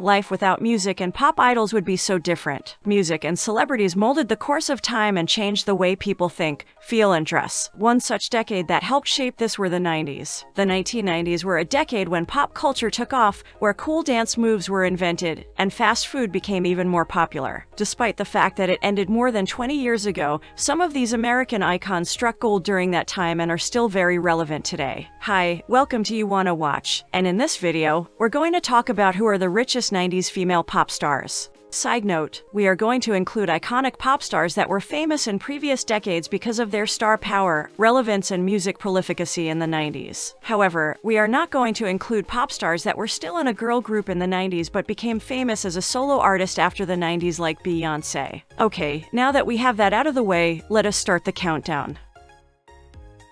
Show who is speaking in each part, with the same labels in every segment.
Speaker 1: life without music and pop idols would be so different. Music and celebrities molded the course of time and changed the way people think, feel, and dress. One such decade that helped shape this were the 90s. The 1990s were a decade when pop culture took off, where cool dance moves were invented, and fast food became even more popular. Despite the fact that it ended more than 20 years ago, some of these American icons struck gold during that time and are still very relevant today. Hi, welcome to You Wanna Watch, and in this video, we're going to talk about who are the richest 90s female pop stars. Side note, we are going to include iconic pop stars that were famous in previous decades because of their star power, relevance, and music prolificacy in the 90s. However, we are not going to include pop stars that were still in a girl group in the 90s but became famous as a solo artist after the 90s, like Beyoncé. Okay, now that we have that out of the way, let us start the countdown.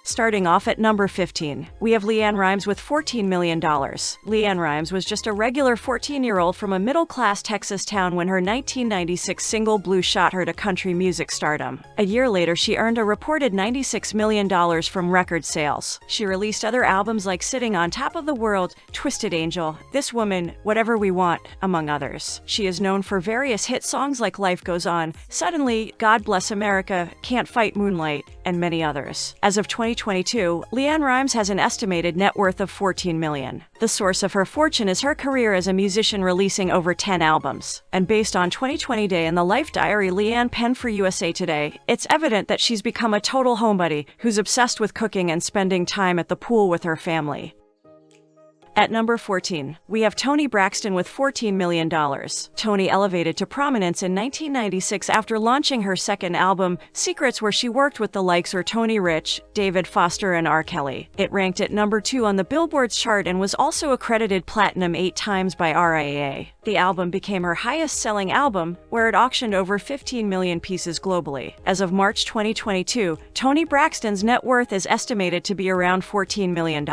Speaker 1: Starting off at number 15, we have LeAnn Rimes with $14 million. LeAnn Rimes was just a regular 14-year-old from a middle-class Texas town when her 1996 single Blue shot her to country music stardom. A year later, she earned a reported $96 million from record sales. She released other albums like Sitting on Top of the World, Twisted Angel, This Woman, Whatever We Want, among others. She is known for various hit songs like Life Goes On, Suddenly, God Bless America, Can't Fight Moonlight, and many others. As of 2022, LeAnn Rimes has an estimated net worth of $14 million. The source of her fortune is her career as a musician, releasing over 10 albums. And based on 2020 Day in the Life Diary LeAnn penned for USA Today, it's evident that she's become a total homebody who's obsessed with cooking and spending time at the pool with her family. At number 14, we have Toni Braxton with $14 million. Toni elevated to prominence in 1996 after launching her second album, Secrets, where she worked with the likes of Tony Rich, David Foster, and R. Kelly. It ranked at number 2 on the Billboard's chart and was also accredited platinum 8 times by RIAA. The album became her highest-selling album, where it auctioned over 15 million pieces globally. As of March 2022, Toni Braxton's net worth is estimated to be around $14 million.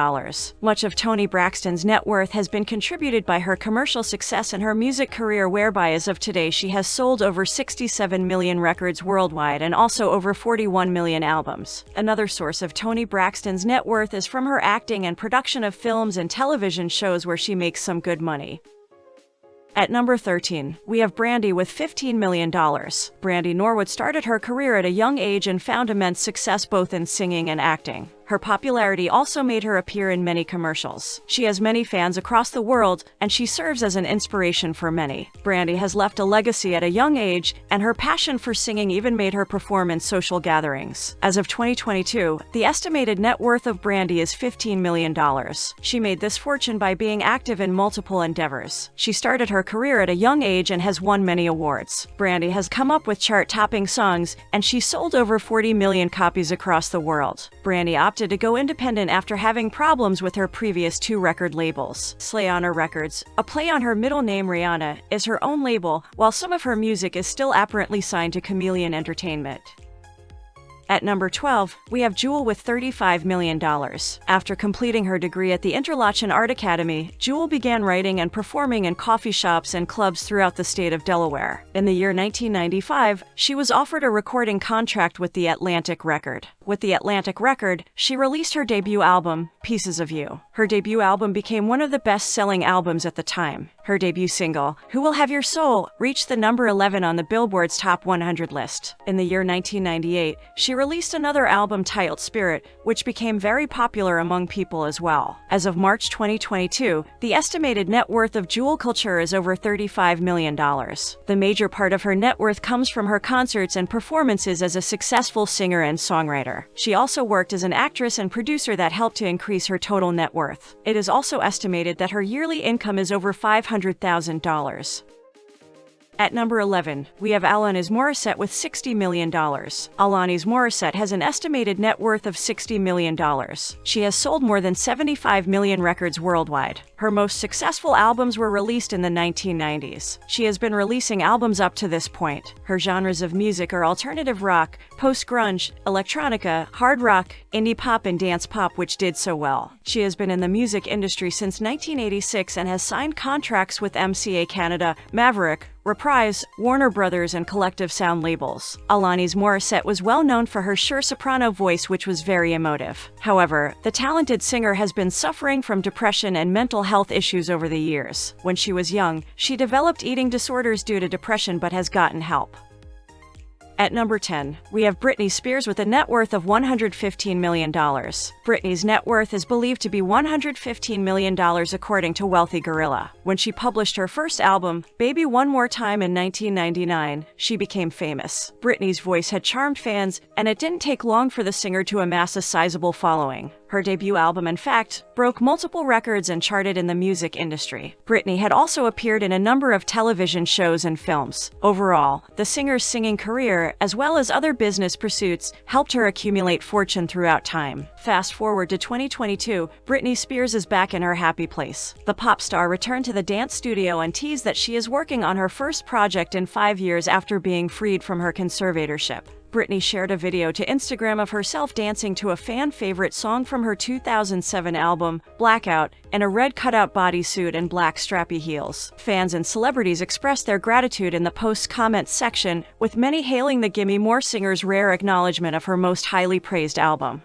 Speaker 1: Much of Toni Braxton's net worth has been contributed by her commercial success and her music career, whereby as of today she has sold over 67 million records worldwide and also over 41 million albums. Another source of Toni Braxton's net worth is from her acting and production of films and television shows, where she makes some good money. At number 13, we have Brandy with $15 million. Brandy Norwood started her career at a young age and found immense success both in singing and acting. Her popularity also made her appear in many commercials. She has many fans across the world, and she serves as an inspiration for many. Brandy has left a legacy at a young age, and her passion for singing even made her perform in social gatherings. As of 2022, the estimated net worth of Brandy is $15 million. She made this fortune by being active in multiple endeavors. She started her career at a young age and has won many awards. Brandy has come up with chart-topping songs, and she sold over 40 million copies across the world. Brandy opted to go independent after having problems with her previous 2 record labels. Slayana Records, a play on her middle name Rihanna, is her own label, while some of her music is still apparently signed to Chameleon Entertainment. At number 12, we have Jewel with $35 million. After completing her degree at the Interlochen Art Academy, Jewel began writing and performing in coffee shops and clubs throughout the state of Delaware. In the year 1995, she was offered a recording contract with the Atlantic Record. With the Atlantic Record, she released her debut album, Pieces of You. Her debut album became one of the best-selling albums at the time. Her debut single, Who Will Have Your Soul, reached the number 11 on the Billboard's Top 100 list. In the year 1998, she released another album titled Spirit, which became very popular among people as well. As of March 2022, the estimated net worth of Jewel Culture is over $35 million. The major part of her net worth comes from her concerts and performances as a successful singer and songwriter. She also worked as an actress and producer that helped to increase her total net worth. It is also estimated that her yearly income is over $500,000. At number 11, we have Alanis Morisette with $60 million. Alanis Morisette has an estimated net worth of $60 million. She has sold more than 75 million records worldwide. Her most successful albums were released in the 1990s. She has been releasing albums up to this point. Her genres of music are alternative rock, post-grunge, electronica, hard rock, indie pop, and dance pop, which did so well. She has been in the music industry since 1986 and has signed contracts with MCA Canada, Maverick, Reprise, Warner Brothers, and Collective Sound labels. Alanis Morisette was well known for her Cher soprano voice, which was very emotive. However, the talented singer has been suffering from depression and mental health issues over the years. When she was young, she developed eating disorders due to depression but has gotten help. At number 10, we have Britney Spears with a net worth of $115 million. Britney's net worth is believed to be $115 million according to Wealthy Gorilla. When she published her first album, Baby One More Time in 1999, she became famous. Britney's voice had charmed fans, and it didn't take long for the singer to amass a sizable following. Her debut album, in fact, broke multiple records and charted in the music industry. Britney had also appeared in a number of television shows and films. Overall, the singer's singing career, as well as other business pursuits, helped her accumulate fortune throughout time. Fast forward to 2022, Britney Spears is back in her happy place. The pop star returned to the dance studio and teased that she is working on her first project in 5 years after being freed from her conservatorship. Britney shared a video to Instagram of herself dancing to a fan-favorite song from her 2007 album, Blackout, in a red cutout bodysuit and black strappy heels. Fans and celebrities expressed their gratitude in the post's comments section, with many hailing the Gimme More singer's rare acknowledgement of her most highly praised album.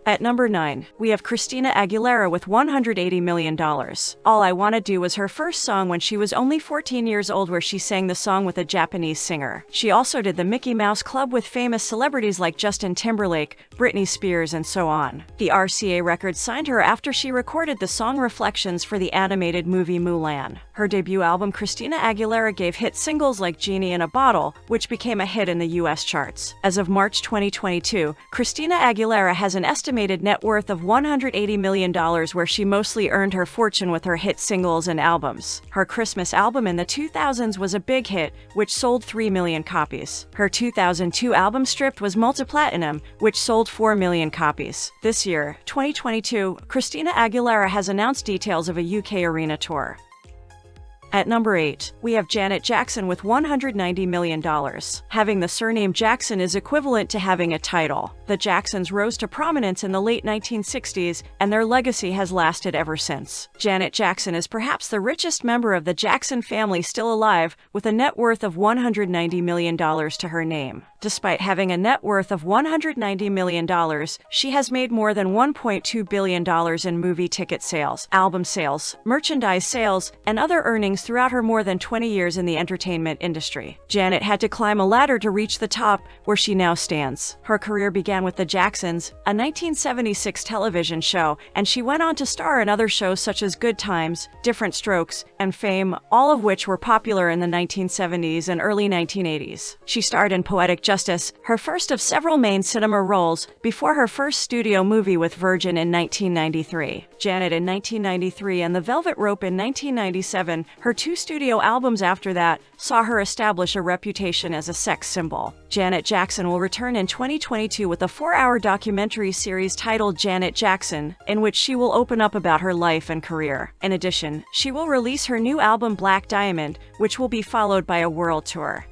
Speaker 1: At number 9, we have Christina Aguilera with $180 million. All I Wanna Do was her first song when she was only 14 years old, where she sang the song with a Japanese singer. She also did the Mickey Mouse Club with famous celebrities like Justin Timberlake, Britney Spears, and so on. The RCA Records signed her after she recorded the song Reflections for the animated movie Mulan. Her debut album, Christina Aguilera, gave hit singles like Genie in a Bottle, which became a hit in the US charts. As of March 2022, Christina Aguilera has an estimated net worth of $180 million, where she mostly earned her fortune with her hit singles and albums. Her Christmas album in the 2000s was a big hit, which sold 3 million copies. Her 2002 album Stripped was multi-platinum, which sold 4 million copies. This year, 2022, Christina Aguilera has announced details of a UK arena tour. At number 8, we have Janet Jackson with $190 million. Having the surname Jackson is equivalent to having a title. The Jacksons rose to prominence in the late 1960s, and their legacy has lasted ever since. Janet Jackson is perhaps the richest member of the Jackson family still alive, with a net worth of $190 million to her name. Despite having a net worth of $190 million, she has made more than $1.2 billion in movie ticket sales, album sales, merchandise sales, and other earnings throughout her more than 20 years in the entertainment industry. Janet had to climb a ladder to reach the top, where she now stands. Her career began with The Jacksons, a 1976 television show, and she went on to star in other shows such as Good Times, Different Strokes, and Fame, all of which were popular in the 1970s and early 1980s. She starred in Poetic Justice, her first of several main cinema roles, before her first studio movie with Virgin in 1993. Janet in 1993 and The Velvet Rope in 1997, her 2 studio albums after that, saw her establish a reputation as a sex symbol. Janet Jackson will return in 2022 with a 4-hour documentary series titled Janet Jackson, in which she will open up about her life and career. In addition, she will release her new album Black Diamond, which will be followed by a world tour.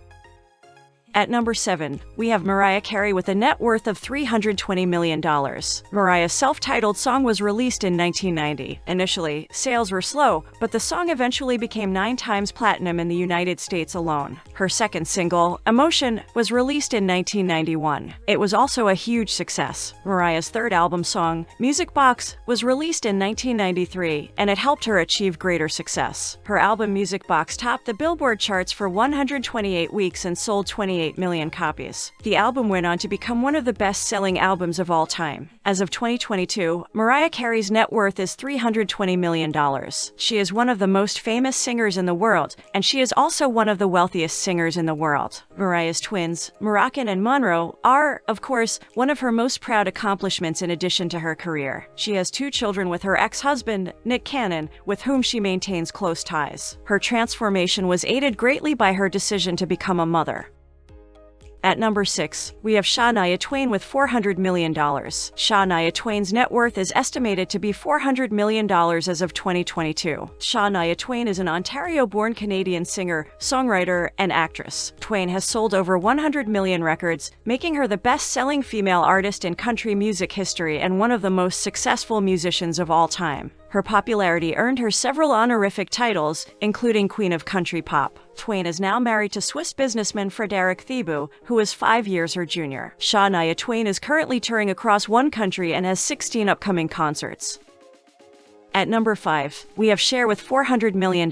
Speaker 1: At number 7, we have Mariah Carey with a net worth of $320 million. Mariah's self-titled song was released in 1990. Initially, sales were slow, but the song eventually became 9 times platinum in the United States alone. Her second single, Emotion, was released in 1991. It was also a huge success. Mariah's third album song, Music Box, was released in 1993, and it helped her achieve greater success. Her album Music Box topped the Billboard charts for 128 weeks and sold 28 million copies. The album went on to become one of the best-selling albums of all time. As of 2022, Mariah Carey's net worth is $320 million. She is one of the most famous singers in the world, and she is also one of the wealthiest singers in the world. Mariah's twins, Moroccan and Monroe, are, of course, one of her most proud accomplishments in addition to her career. She has 2 children with her ex-husband, Nick Cannon, with whom she maintains close ties. Her transformation was aided greatly by her decision to become a mother. At number 6, we have Shania Twain with $400 million. Shania Twain's net worth is estimated to be $400 million as of 2022. Shania Twain is an Ontario-born Canadian singer, songwriter, and actress. Twain has sold over 100 million records, making her the best-selling female artist in country music history and one of the most successful musicians of all time. Her popularity earned her several honorific titles, including Queen of Country Pop. Twain is now married to Swiss businessman Frederick Thibault, who is 5 years her junior. Shania Twain is currently touring across one country and has 16 upcoming concerts. At number 5, we have Cher with $400 million.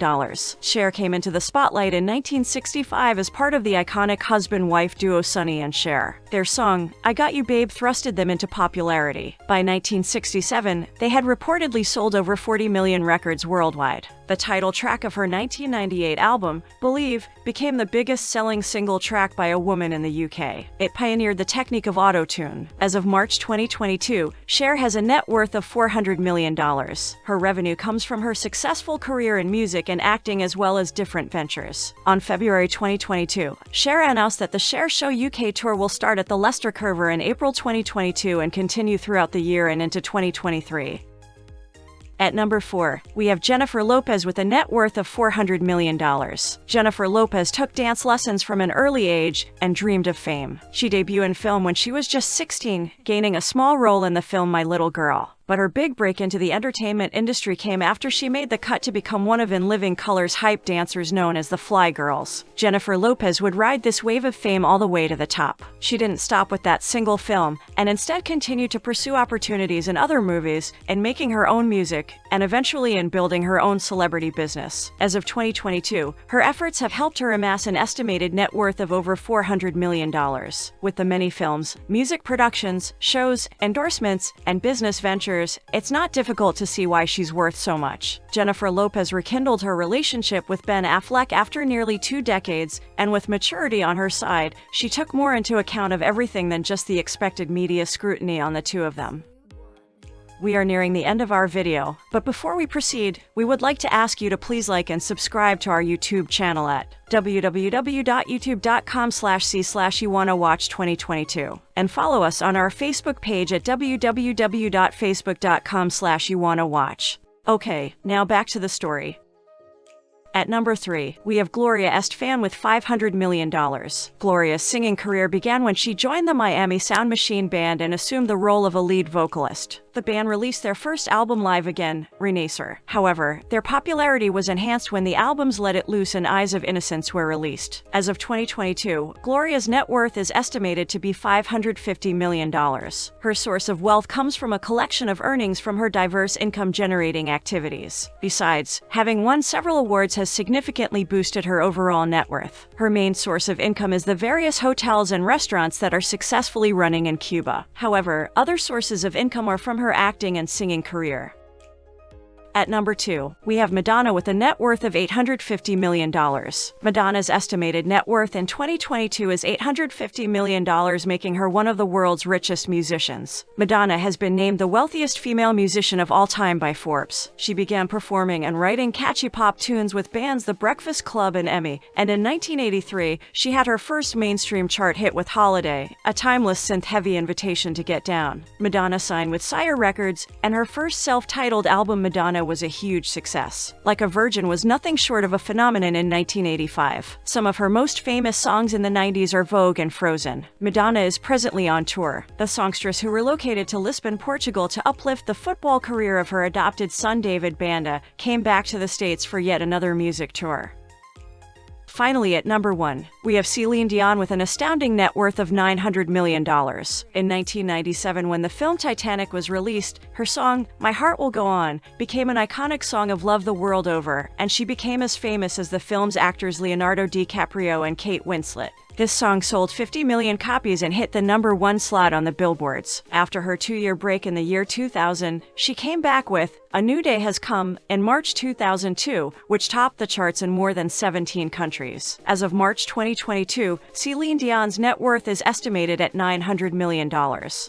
Speaker 1: Cher came into the spotlight in 1965 as part of the iconic husband-wife duo Sonny and Cher. Their song, I Got You Babe, thrusted them into popularity. By 1967, they had reportedly sold over 40 million records worldwide. The title track of her 1998 album, Believe, became the biggest-selling single track by a woman in the UK. It pioneered the technique of auto-tune. As of March 2022, Cher has a net worth of $400 million. Her revenue comes from her successful career in music and acting as well as different ventures. On February 2022, Cher announced that the Cher Show UK tour will start at the Leicester Curver in April 2022 and continue throughout the year and into 2023. At number 4, we have Jennifer Lopez with a net worth of $400 million. Jennifer Lopez took dance lessons from an early age and dreamed of fame. She debuted in film when she was just 16, gaining a small role in the film My Little Girl. But her big break into the entertainment industry came after she made the cut to become one of In Living Color's hype dancers known as the Fly Girls. Jennifer Lopez would ride this wave of fame all the way to the top. She didn't stop with that single film, and instead continued to pursue opportunities in other movies, and making her own music, and eventually in building her own celebrity business. As of 2022, her efforts have helped her amass an estimated net worth of over $400 million. With the many films, music productions, shows, endorsements, and business ventures, it's not difficult to see why she's worth so much. Jennifer Lopez rekindled her relationship with Ben Affleck after nearly 2 decades, and with maturity on her side, she took more into account of everything than just the expected media scrutiny on the two of them. We are nearing the end of our video, but before we proceed, we would like to ask you to please like and subscribe to our YouTube channel at www.youtube.com/c/YouWannaWatch2022 and follow us on our Facebook page at www.facebook.com/YouWannaWatch. Okay, now back to the story. At number 3, we have Gloria Estefan with $500 million. Gloria's singing career began when she joined the Miami Sound Machine Band and assumed the role of a lead vocalist. The band released their first album Live Again, Renacer. However, their popularity was enhanced when the albums Let It Loose and Eyes of Innocence were released. As of 2022, Gloria's net worth is estimated to be $550 million. Her source of wealth comes from a collection of earnings from her diverse income-generating activities. Besides, having won several awards has significantly boosted her overall net worth. Her main source of income is the various hotels and restaurants that are successfully running in Cuba. However, other sources of income are from her acting and singing career. At number 2, we have Madonna with a net worth of $850 million. Madonna's estimated net worth in 2022 is $850 million, making her one of the world's richest musicians. Madonna has been named the wealthiest female musician of all time by Forbes. She began performing and writing catchy pop tunes with bands The Breakfast Club and Emmy, and in 1983, she had her first mainstream chart hit with Holiday, a timeless synth-heavy invitation to get down. Madonna signed with Sire Records, and her first self-titled album Madonna was a huge success. Like a Virgin was nothing short of a phenomenon in 1985. Some of her most famous songs in the 90s are Vogue and Frozen. Madonna is presently on tour. The songstress, who relocated to Lisbon, Portugal to uplift the football career of her adopted son David Banda, came back to the States for yet another music tour. Finally, at number 1, we have Celine Dion with an astounding net worth of $900 million. In 1997, when the film Titanic was released, her song, My Heart Will Go On, became an iconic song of love the world over, and she became as famous as the film's actors Leonardo DiCaprio and Kate Winslet. This song sold 50 million copies and hit the number 1 slot on the billboards. After her 2-year break in the year 2000, she came back with A New Day Has Come in March 2002, which topped the charts in more than 17 countries. As of March 2022, Celine Dion's net worth is estimated at $900 million.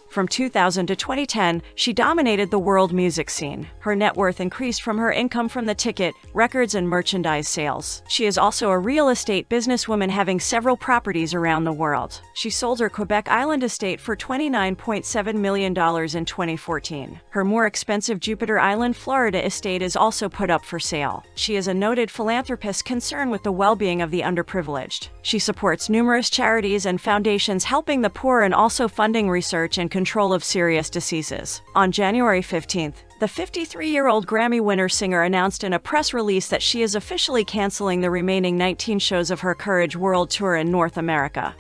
Speaker 1: From 2000 to 2010, she dominated the world music scene. Her net worth increased from her income from the ticket, records, and merchandise sales. She is also a real estate businesswoman, having several properties around the world. She sold her Quebec Island estate for $29.7 million in 2014. Her more expensive Jupiter Island, Florida estate is also put up for sale. She is a noted philanthropist concerned with the well-being of the underprivileged. She supports numerous charities and foundations helping the poor and also funding research and control of serious diseases. On January 15th, The 53-year-old Grammy winner-singer announced in a press release that she is officially canceling the remaining 19 shows of her Courage World Tour in North America.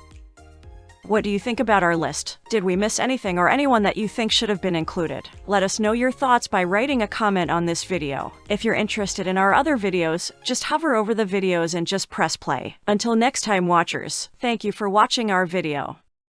Speaker 1: What do you think about our list? Did we miss anything or anyone that you think should have been included? Let us know your thoughts by writing a comment on this video. If you're interested in our other videos, just hover over the videos and just press play. Until next time, watchers, thank you for watching our video.